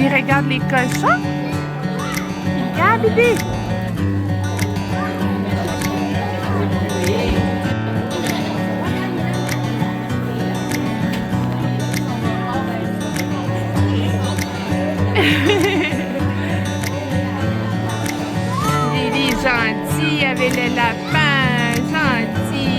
Billy regarde les cochons. Regarde, bébé. Billy est gentil avec le lapin. Gentil.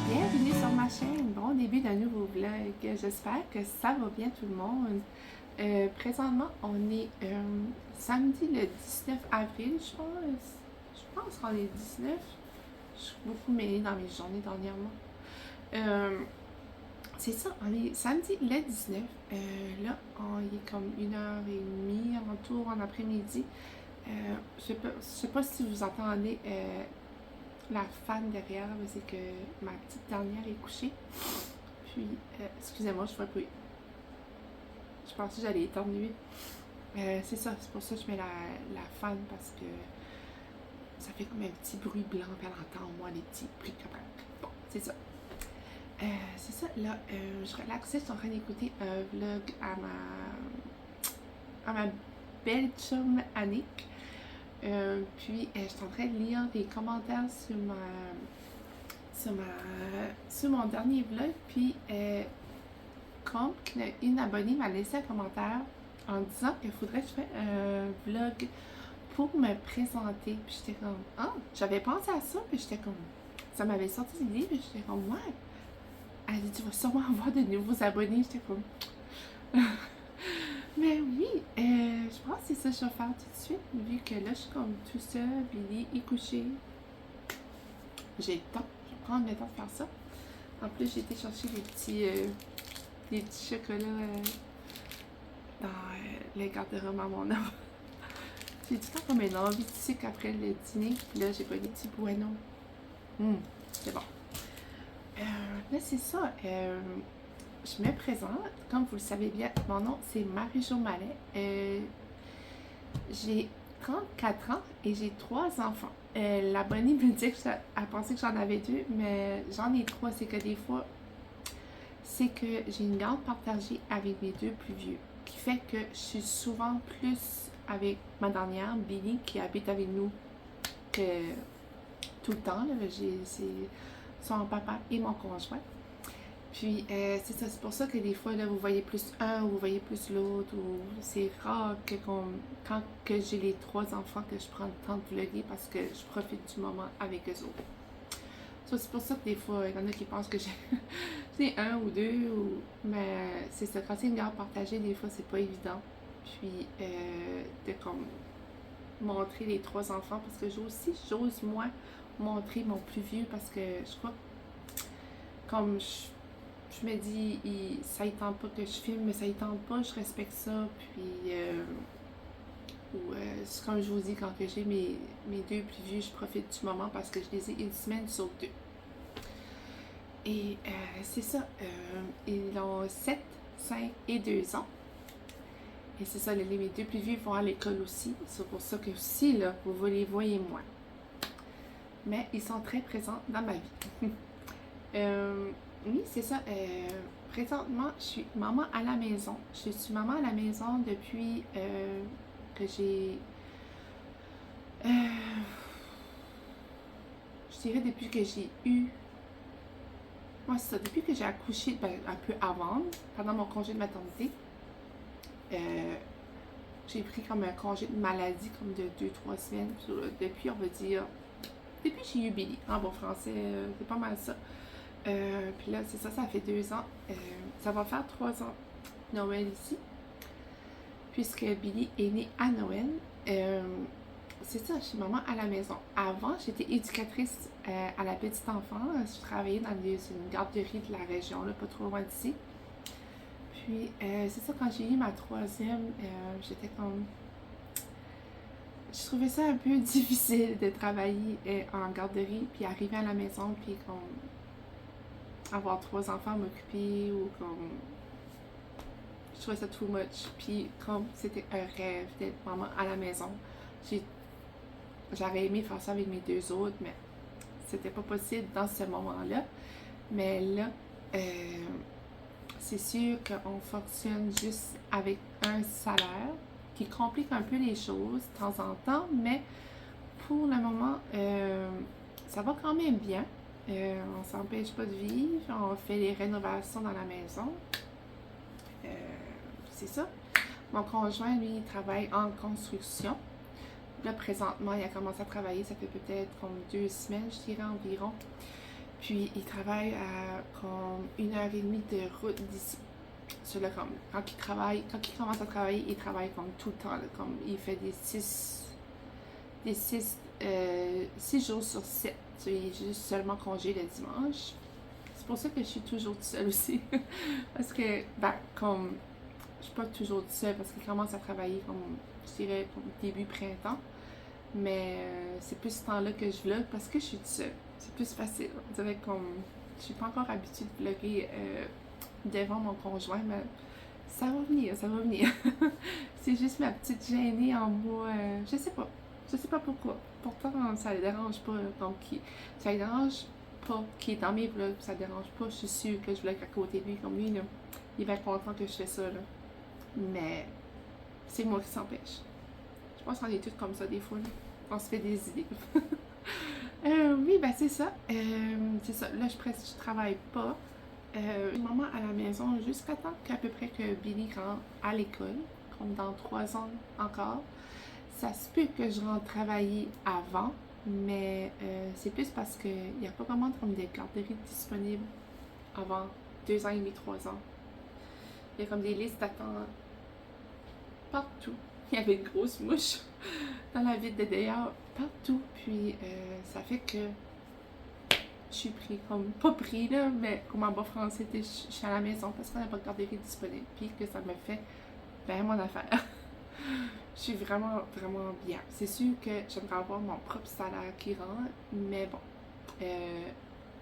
Bienvenue sur ma chaîne. Bon début d'un nouveau vlog. J'espère que ça va bien tout le monde. Présentement, on est samedi le 19 avril, je pense. Je pense qu'on est 19. Je suis beaucoup mêlée dans mes journées dernièrement. C'est ça, on est samedi le 19. Là, il est comme 1h30 en retour en après-midi. Je sais pas si vous entendez la fan derrière, mais c'est que ma petite dernière est couchée. Puis, excusez-moi, je fais un peu. Je pensais que j'allais éternuer. C'est ça, c'est pour ça que je mets la fan parce que ça fait comme un petit bruit blanc, puis elle entend au moins des petits bruits comme ça. Bon, c'est ça. C'est ça, là, je relaxais, je suis en train d'écouter un vlog à ma belle chum Annick. Puis, je suis en train de lire des commentaires sur mon dernier vlog. Puis, comme une abonnée m'a laissé un commentaire en disant qu'il faudrait que je fasse un vlog pour me présenter. Puis, j'étais comme, ah, j'avais pensé à ça. Puis, j'étais comme, ça m'avait sorti l'idée. Puis, j'étais comme, ouais. Elle dit, tu vas sûrement avoir de nouveaux abonnés. J'étais comme, mais oui, je pense que c'est ça que je vais faire tout de suite, vu que là, je suis comme tout seul, Billy est couché. J'ai le temps, je vais prendre le temps de faire ça. En plus, j'ai été chercher des petits chocolats dans le garde-robe à mon homme. J'ai tout le temps comme une envie de sucre après le dîner, puis là, j'ai pas des petits bueno. C'est bon. Là, c'est ça. Je me présente, comme vous le savez bien, mon nom c'est Marie-Jo Mallet. J'ai 34 ans et j'ai 3 enfants. L'abonnée me dit qu'elle pensait que j'en avais 2, mais j'en ai 3. C'est que des fois, c'est que j'ai une garde partagée avec mes 2 plus vieux, qui fait que je suis souvent plus avec ma dernière, Billy, qui habite avec nous que tout le temps. C'est son papa et mon conjoint. Puis, c'est ça, c'est pour ça que des fois, là, vous voyez plus un ou vous voyez plus l'autre. Ou c'est rare que quand que j'ai les 3 enfants, que je prends le temps de vlogger parce que je profite du moment avec eux autres. So, c'est pour ça que des fois, il y en a qui pensent que j'ai un ou 2. Mais c'est ça, quand c'est une garde partagée, des fois, c'est pas évident. Puis, de comme montrer les 3 enfants parce que j'ose moins montrer mon plus vieux parce que je crois que comme je me dis, ça ne tente pas que je filme, mais ça ne tente pas, je respecte ça. Puis, comme je vous dis, quand j'ai mes 2 plus vieux, je profite du moment parce que je les ai une semaine sur 2. Et c'est ça, ils ont 7, 5 et 2 ans. Et c'est ça, mes 2 plus vieux vont à l'école aussi. C'est pour ça que aussi, là, vous les voyez moins. Mais ils sont très présents dans ma vie. Oui, c'est ça. Présentement, je suis maman à la maison. Je suis maman à la maison depuis que j'ai... je dirais depuis que j'ai eu... Moi, c'est ça. Depuis que j'ai accouché, un peu avant, pendant mon congé de maternité, j'ai pris comme un congé de maladie comme de 2-3 semaines. Depuis, on va dire... Depuis que j'ai eu Billy. En bon français, c'est pas mal ça. Puis là, c'est ça, ça fait 2 ans. Ça va faire 3 ans Noël ici. Puisque Billy est né à Noël. C'est ça, je suis maman à la maison. Avant, j'étais éducatrice à la petite enfance. Je travaillais dans une garderie de la région, là, pas trop loin d'ici. Puis, c'est ça, quand j'ai eu ma 3e, j'étais comme... Je trouvais ça un peu difficile de travailler en garderie, puis arriver à la maison, puis comme... avoir 3 enfants à m'occuper ou comme... Je trouvais ça too much. Puis comme c'était un rêve d'être maman à la maison, j'aurais aimé faire ça avec mes deux autres, mais c'était pas possible dans ce moment-là. Mais là, c'est sûr qu'on fonctionne juste avec un salaire qui complique un peu les choses de temps en temps, mais pour le moment, ça va quand même bien. On s'empêche pas de vivre, on fait les rénovations dans la maison. C'est ça. Mon conjoint, lui, il travaille en construction. Là, présentement, il a commencé à travailler, ça fait peut-être comme 2 semaines, je dirais environ. Puis, il travaille à comme 1h30 de route d'ici. Sur le, comme, quand il commence à travailler, il travaille comme tout le temps. Là, comme il fait des 6 jours sur 7. Il est juste seulement congé le dimanche. C'est pour ça que je suis toujours toute seule aussi. Parce que, ben, comme, je suis pas toujours toute seule parce qu'il commence à travailler comme, je dirais, comme début printemps. Mais c'est plus ce temps-là que je vlog parce que je suis toute seule. C'est plus facile. On dirait comme, je suis pas encore habituée de vlogger devant mon conjoint, mais ça va venir, ça va venir. C'est juste ma petite gênée en moi. Je sais pas. Je sais pas pourquoi. Pourtant, ça le dérange pas. Donc, ça le dérange pas qu'il est dans mes vlogs. Ça le dérange pas. Je suis sûre que je vlog à côté de lui. Comme lui, là, il va être content que je fais ça. Là. Mais c'est moi qui s'empêche. Je pense qu'on est toutes comme ça des fois. Là. On se fait des idées. Oui, ben c'est ça. C'est ça. Là, je travaille pas. Maman à la maison jusqu'à temps qu'à peu près que Billy rentre à l'école, comme dans 3 ans encore. Ça se peut que je rentre travailler avant, mais c'est plus parce qu'il n'y a pas vraiment comme des garderies disponibles avant 2 ans et demi, 3 ans. Il y a comme des listes d'attente partout. Il y avait une grosse mouche dans la ville de dehors, partout. Puis ça fait que je suis pris, comme pas pris là, mais comme en bas français, je suis à la maison parce qu'on n'a pas de garderie disponible. Puis que ça me fait ben mon affaire. Je suis vraiment, vraiment bien. C'est sûr que j'aimerais avoir mon propre salaire qui rentre, mais bon,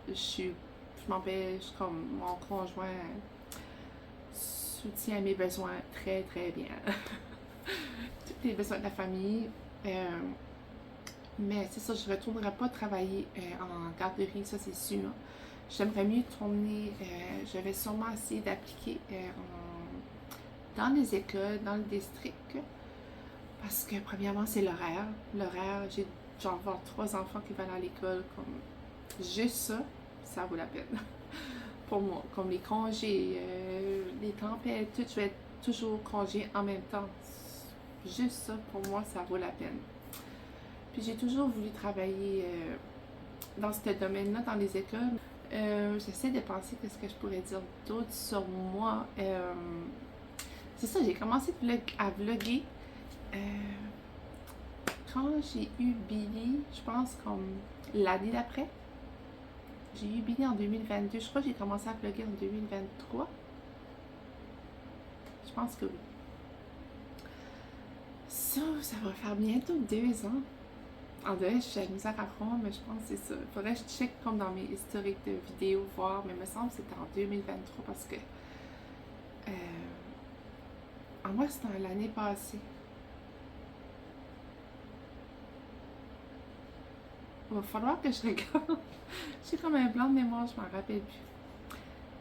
je m'empêche comme mon conjoint soutient mes besoins très, très bien. Tous les besoins de la famille. Mais c'est ça, je ne retournerai pas travailler en garderie, ça c'est sûr. J'aimerais mieux tourner, je vais sûrement essayer d'appliquer dans les écoles, dans le district. Parce que premièrement, c'est l'horaire. L'horaire, j'ai genre 3 enfants qui vont à l'école, comme juste ça, ça vaut la peine. Pour moi, comme les congés, les tempêtes, tout, je vais être toujours congé en même temps. Juste ça, pour moi, ça vaut la peine. Puis j'ai toujours voulu travailler dans ce domaine-là, dans les écoles. J'essaie de penser qu'est-ce que je pourrais dire d'autre sur moi. C'est ça, j'ai commencé à vlogger quand j'ai eu Billy, je pense comme l'année d'après. J'ai eu Billy en 2022. Je crois que j'ai commencé à vlogger en 2023. Je pense que oui. Ça va faire bientôt 2 ans. En vrai, j'ai la misère à prendre, mais je pense que c'est ça. Il faudrait que je check comme dans mes historiques de vidéos, voir, mais il me semble que c'était en 2023 parce que en moi, c'était l'année passée. Il va falloir que je regarde. J'ai comme un blanc de mémoire, je m'en rappelle plus.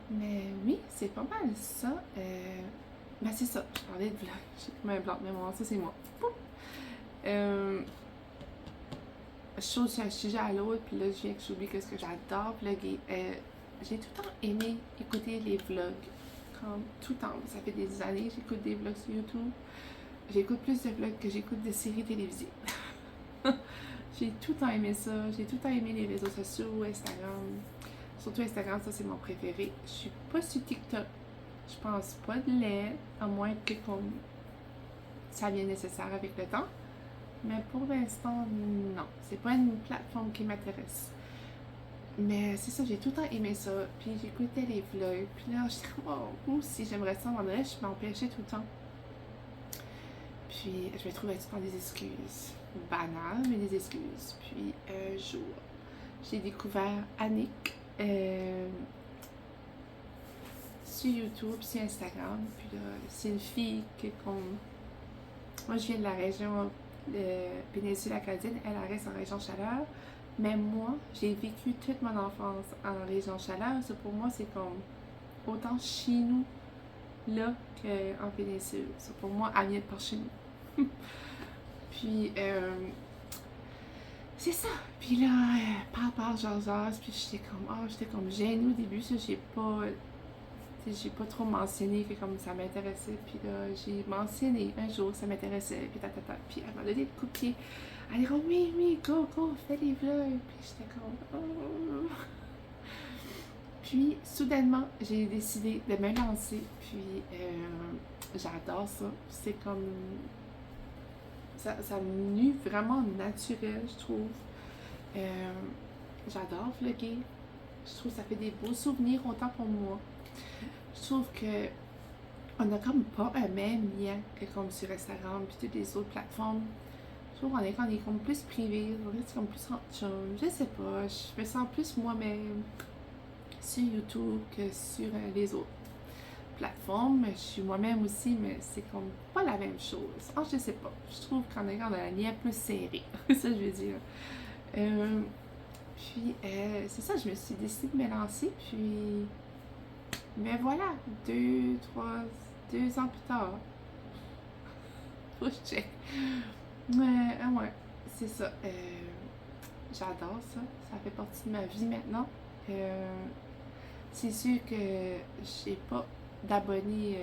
Mais oui, c'est pas mal ça. Ben c'est ça, je parlais de vlog. J'ai comme un blanc de mémoire, ça c'est moi. Je saute d'un sujet à l'autre, puis là je viens que j'oublie que ce que j'adore vlogger. J'ai tout le temps aimé écouter les vlogs. Comme tout le temps. Ça fait des années que j'écoute des vlogs sur YouTube. J'écoute plus de vlogs que j'écoute de séries télévisées. J'ai tout le temps aimé ça. J'ai tout le temps aimé les réseaux sociaux, Instagram. Surtout Instagram, ça c'est mon préféré. Je suis pas sur TikTok. Je pense pas de l'aide, à moins que comme ça vienne nécessaire avec le temps. Mais pour l'instant, non. C'est pas une plateforme qui m'intéresse. Mais c'est ça, j'ai tout le temps aimé ça. Puis j'écoutais les vlogs. Puis là, je disais, wow, moi aussi j'aimerais ça. En vrai, je m'empêchais tout le temps. Puis je vais trouver tout le temps des excuses. Banales, mais des excuses. Puis un jour, j'ai découvert Annick sur YouTube, sur Instagram. Puis là, c'est une fille moi, je viens de la région péninsule acadienne, elle reste en région Chaleur. Mais moi, j'ai vécu toute mon enfance en région Chaleur. Ça, pour moi, c'est comme autant chez nous, là, qu'en péninsule. Ça, pour moi, elle vient de par chez nous. Puis, c'est ça. Puis là, parle, j'ose, puis j'étais comme gênée au début, ça, j'ai pas trop mentionné que comme ça m'intéressait, puis là, j'ai mentionné un jour que ça m'intéressait, puis puis elle m'a donné le coup de pied. Elle dit, oh, oui, go, fais les vlogs, puis j'étais comme, oh. Puis, soudainement, j'ai décidé de me lancer, puis j'adore ça. C'est comme, ça me nuit vraiment naturel, je trouve. J'adore vlogger. Je trouve que ça fait des beaux souvenirs autant pour moi. Je trouve que on a comme pas un même lien que comme sur Instagram puis toutes les autres plateformes. Je trouve qu'on est comme plus privé, on est comme plus entre chum. Je sais pas, je me sens plus moi-même sur YouTube que sur les autres plateformes. Je suis moi-même aussi, mais c'est comme pas la même chose. Ah, je sais pas. Je trouve qu'on a un lien plus serré. Ça, je veux dire. Puis, c'est ça, je me suis décidée de me lancer, puis... Mais voilà, 2 ans plus tard, faut que je check. Ouais, c'est ça. J'adore ça, ça fait partie de ma vie maintenant. C'est sûr que j'ai pas d'abonnés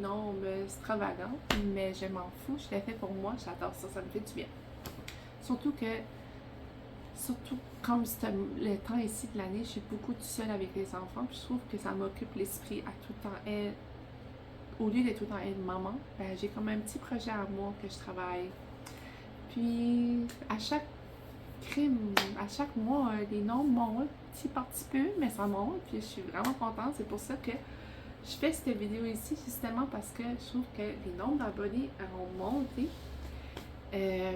nombre extravagant, mais je m'en fous, je l'ai fait pour moi, j'adore ça, ça me fait du bien. Surtout comme c'est le temps ici de l'année, je suis beaucoup toute seule avec les enfants, puis je trouve que ça m'occupe l'esprit à tout le temps être, au lieu d'être tout le temps être maman, ben, j'ai comme un petit projet à moi que je travaille. Puis à chaque mois, les nombres montent petit par petit peu, mais ça monte, puis je suis vraiment contente. C'est pour ça que je fais cette vidéo ici, justement parce que je trouve que les nombres d'abonnés ont monté.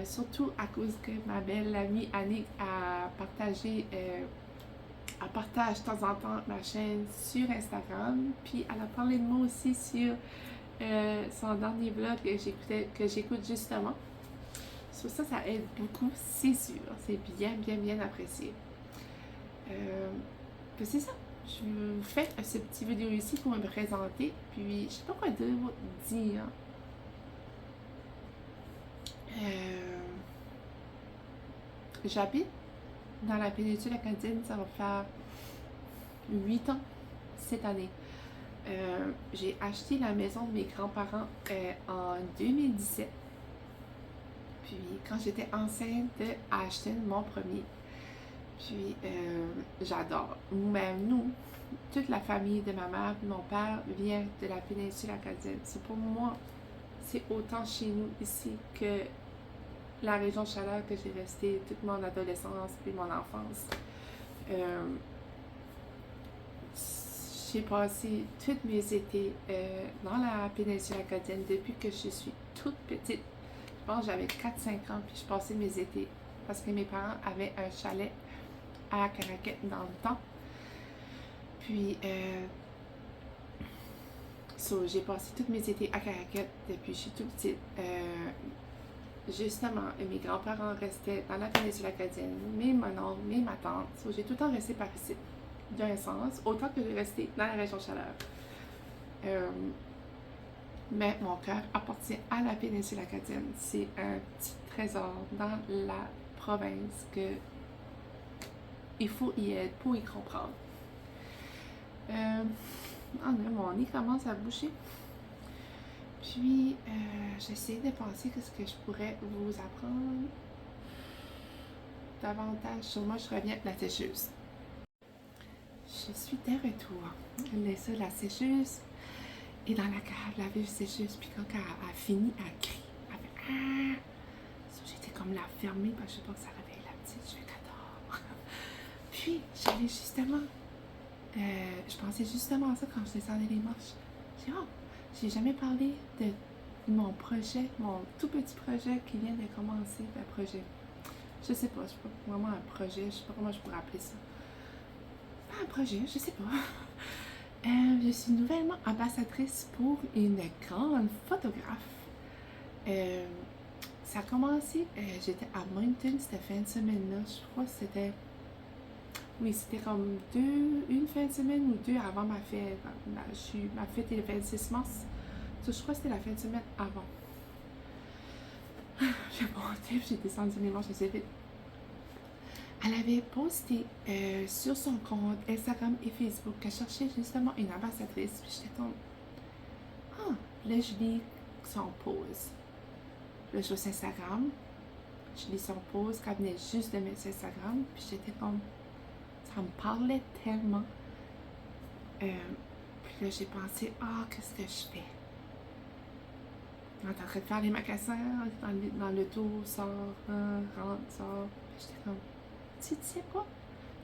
Surtout à cause que ma belle amie Annick a partagé, elle partage de temps en temps ma chaîne sur Instagram, puis elle a parlé de moi aussi sur son dernier vlog que j'écoute justement. Sur ça, ça aide beaucoup, c'est sûr. C'est bien apprécié. Puis c'est ça. Je vous fais ce petit vidéo ici pour me présenter, puis je sais pas quoi dire. J'habite dans la péninsule acadienne, ça va faire 8 ans cette année. J'ai acheté la maison de mes grands-parents en 2017. Puis quand j'étais enceinte de Ashton, mon premier. Puis j'adore. Même nous, toute la famille de ma mère et mon père vient de la péninsule acadienne. C'est pour moi, c'est autant chez nous ici que la région Chaleur que j'ai resté toute mon adolescence puis mon enfance. J'ai passé tous mes étés dans la péninsule acadienne depuis que je suis toute petite. Je pense que j'avais 4-5 ans, puis je passais mes étés parce que mes parents avaient un chalet à Caraquet dans le temps. Puis, j'ai passé tous mes étés à Caraquet depuis que je suis toute petite. Justement, mes grands-parents restaient dans la péninsule acadienne, mais mon oncle, mais ma tante. J'ai tout le temps resté par ici, d'un sens, autant que j'ai resté dans la région Chaleur. Mais mon cœur appartient à la péninsule acadienne. C'est un petit trésor dans la province que il faut y être pour y comprendre. Mon nez commence à boucher. Puis, j'essaie de penser qu'est-ce que je pourrais vous apprendre davantage sur moi. Je reviens à la sécheuse. Je suis de retour. La sécheuse est dans la cave, la vieille sécheuse. Puis quand elle a fini, elle crie. Elle fait ah! J'étais comme la fermer parce que je sais pas que ça réveille la petite. Je fais qu'adore. Puis, j'allais justement. Je pensais justement à ça quand je descendais les marches. J'ai dit, oh, j'ai jamais parlé de mon projet, mon tout petit projet qui vient de commencer, un projet. Je sais pas vraiment un projet, je sais pas comment je pourrais appeler ça. Pas un projet, je sais pas. Je suis nouvellement ambassadrice pour une grande photographe. Ça a commencé, j'étais à Moncton cette fin de semaine-là. Je crois que c'était. Oui, c'était comme une fin de semaine ou deux avant ma fête. Ma fête est le 26 mars. Donc, je crois que c'était la fin de semaine avant. J'ai monté, j'ai descendu les manches assez vite. Elle avait posté sur son compte Instagram et Facebook qu'elle cherchait justement une ambassadrice. Puis j'étais comme, ah, là je lis son pause. Là je vais sur Instagram, je lis son pause qu'elle venait juste de mettre sur Instagram. Puis j'étais comme, ça me parlait tellement. Puis là j'ai pensé, ah, qu'est-ce que je fais? On est en train de faire les magasins, dans le tour, sort, rentre, sort. Puis j'étais comme, tu sais quoi?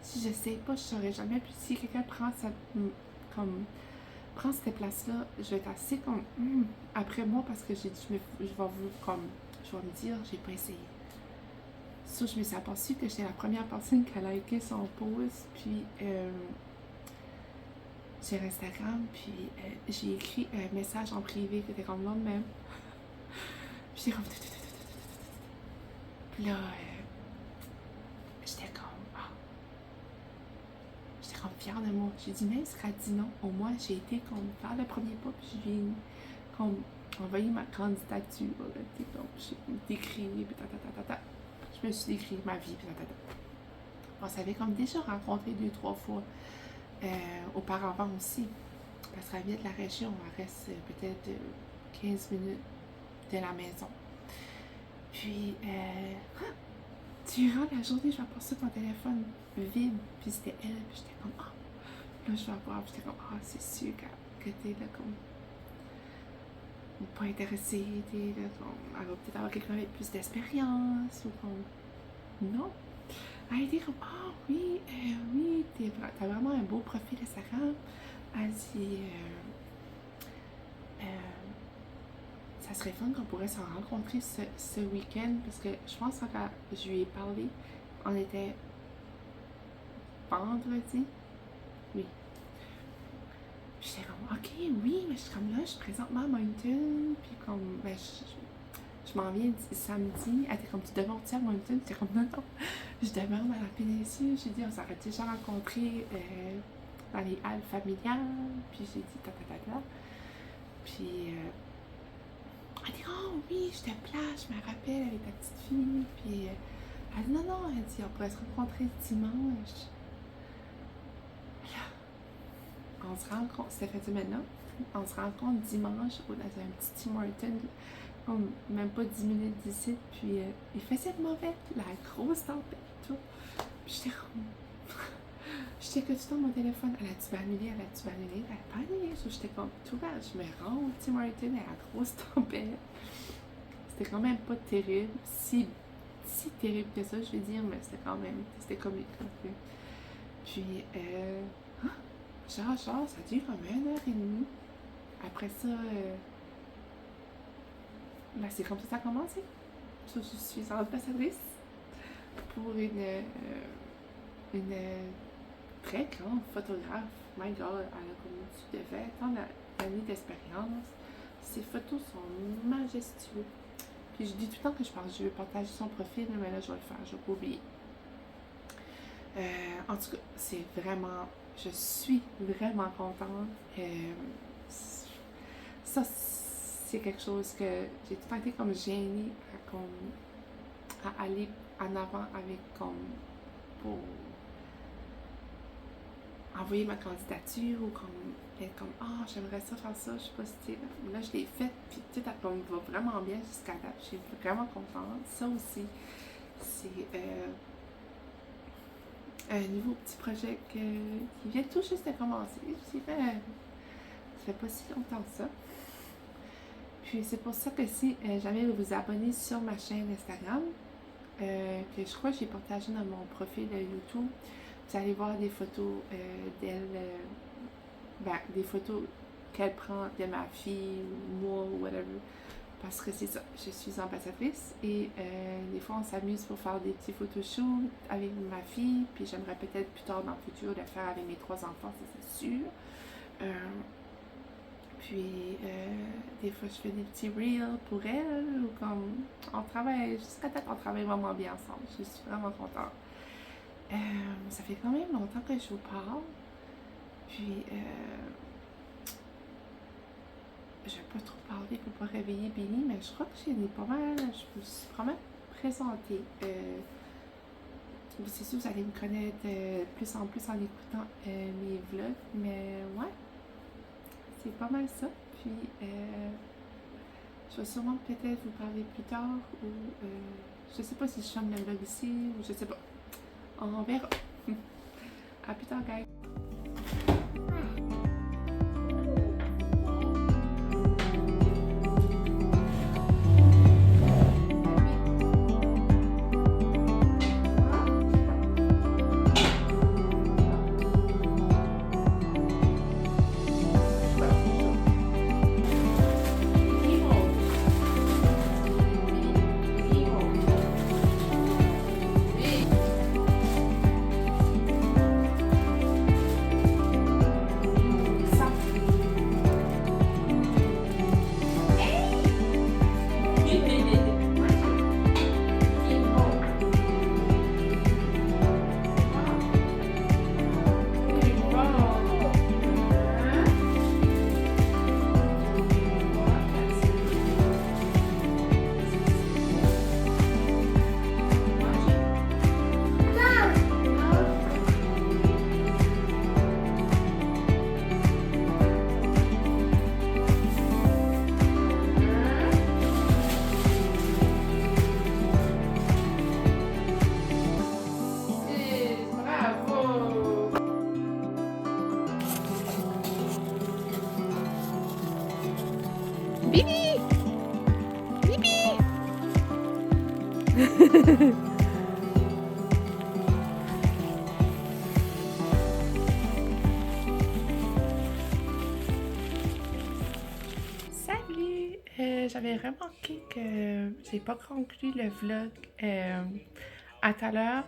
Si je sais pas, je saurais jamais. Puis si quelqu'un prend cette place-là, je vais être assez comme après moi parce que je vais me dire, j'ai pas essayé. So, je me suis aperçue que j'étais la première personne qui a liké son post, puis sur Instagram, puis j'ai écrit un message en privé qui était comme là de même. Puis j'étais comme puis là, j'étais comme fière de moi. J'ai dit, même si elle dit non, au moins j'ai été comme faire le premier pas, puis je lui ai comme envoyé ma candidature. Donc j'ai décrit, puis je me suis décrit ma vie, puis On s'avait comme déjà rencontré 2-3 fois auparavant aussi. Parce qu'elle vient de la région, elle reste peut-être 15 minutes de la maison. Puis, durant la journée, je vais passer mon téléphone vide, puis c'était elle, puis j'étais comme, ah, là je vais voir, puis j'étais comme, ah, c'est sûr que t'es là comme, pas intéressée, t'es là comme, elle va peut-être avoir quelqu'un avec plus d'expérience, ou comme, non. Elle était comme, ah, oui, oui, t'as vraiment un beau profil Instagram. Elle dit, ça serait fun qu'on pourrait se rencontrer ce week-end, parce que je pense que je lui ai parlé, on était vendredi. Oui. Puis j'étais comme, ok, oui, mais je suis comme là, je suis présentement à Moncton, puis comme, ben, je m'en viens samedi. Elle était comme, tu demeures à Moncton? J'étais comme, non, non, je demeure dans la péninsule. J'ai dit, on s'aurait déjà rencontrés dans les halles familiales, puis j'ai dit, Puis, elle dit, oh oui, je te place, je me rappelle avec ta petite fille. Puis, elle dit, non, non, elle dit, on pourrait se rencontrer dimanche. On se rencontre, c'était fait maintenant, on se rencontre dimanche dans un petit Tim Hortons, comme même pas 10 minutes d'ici, puis il faisait mauvais, la grosse tempête et tout. Puis j'étais comme. J'étais que tout le temps mon téléphone, elle a-tu annulé, elle a-tu annulé, elle a pas annulé. So, j'étais comme, tout bas, je me rends au Tim Hortons à la grosse tempête. C'était quand même pas terrible, si terrible que ça, je vais dire, mais c'était comique. Puis, genre, ça dure comme 1h30. Après ça, ben c'est comme ça a commencé. Je suis ambassadrice pour une très grande photographe. My God, elle a comme tu devais tant d'années d'expérience. Ses photos sont majestueuses. Puis je dis tout le temps que je veux partager son profil, mais là je vais le faire, je vais pas oublier. En tout cas, c'est vraiment, je suis vraiment contente. Ça, c'est quelque chose que j'ai tout le temps été comme gênée à aller en avant avec pour envoyer ma candidature ou être comme ah j'aimerais ça faire ça, je sais pas si là je l'ai faite puis tout à va vraiment bien jusqu'à date, je suis vraiment contente. Ça aussi c'est un nouveau petit projet qui vient tout juste de commencer. Ça fait pas si longtemps que ça. Puis c'est pour ça que si jamais vous vous abonnez sur ma chaîne Instagram, que je crois que j'ai partagé dans mon profil YouTube, vous allez voir des photos d'elle, des photos qu'elle prend de ma fille, ou moi, ou whatever. Parce que c'est ça, je suis ambassadrice et des fois on s'amuse pour faire des petits photoshoots avec ma fille, puis j'aimerais peut-être plus tard dans le futur le faire avec mes 3 enfants, ça c'est sûr. Puis, des fois, je fais des petits reels pour elle, ou comme, on travaille, jusqu'à date, on travaille vraiment bien ensemble. Je suis vraiment contente. Ça fait quand même longtemps que je vous parle. Puis, je vais pas trop parler pour pas réveiller Billy, mais je crois que j'ai des pas mal, je me suis pas mal présentée. C'est sûr, vous allez me connaître plus en plus en écoutant mes vlogs, mais ouais, c'est pas mal ça. Puis, je vais sûrement peut-être vous parler plus tard, ou je sais pas si je ferme le vlog ici, ou je sais pas. On verra. À plus tard, guys. Bibi! Bibi! Salut! J'avais remarqué que j'ai pas conclu le vlog à tout à l'heure.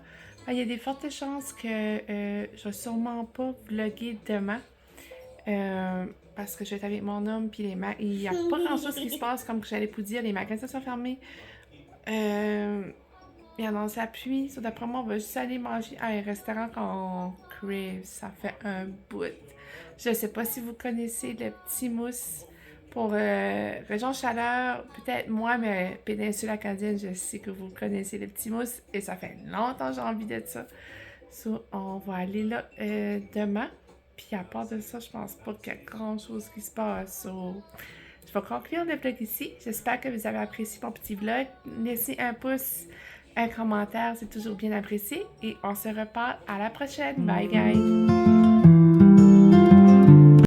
Il y a des fortes chances que je vais sûrement pas vlogger demain. Parce que je vais être avec mon homme, puis il n'y a pas grand chose qui se passe, comme que j'allais vous dire, les magasins sont fermés. Il y en a sa pluie, so d'après moi, on va juste aller manger à un restaurant qu'on crave. Ça fait un bout. Je sais pas si vous connaissez le Petit Mousse pour Région Chaleur, peut-être moi, mais Péninsule Acadienne, je sais que vous connaissez le Petit Mousse et ça fait longtemps que j'ai envie de ça. So, on va aller là demain. Puis à part de ça, je pense pas qu'il y a grand chose qui se passe. So, je vais conclure le vlog ici. J'espère que vous avez apprécié mon petit vlog. Laissez un pouce, un commentaire, c'est toujours bien apprécié. Et on se reparle à la prochaine. Bye guys!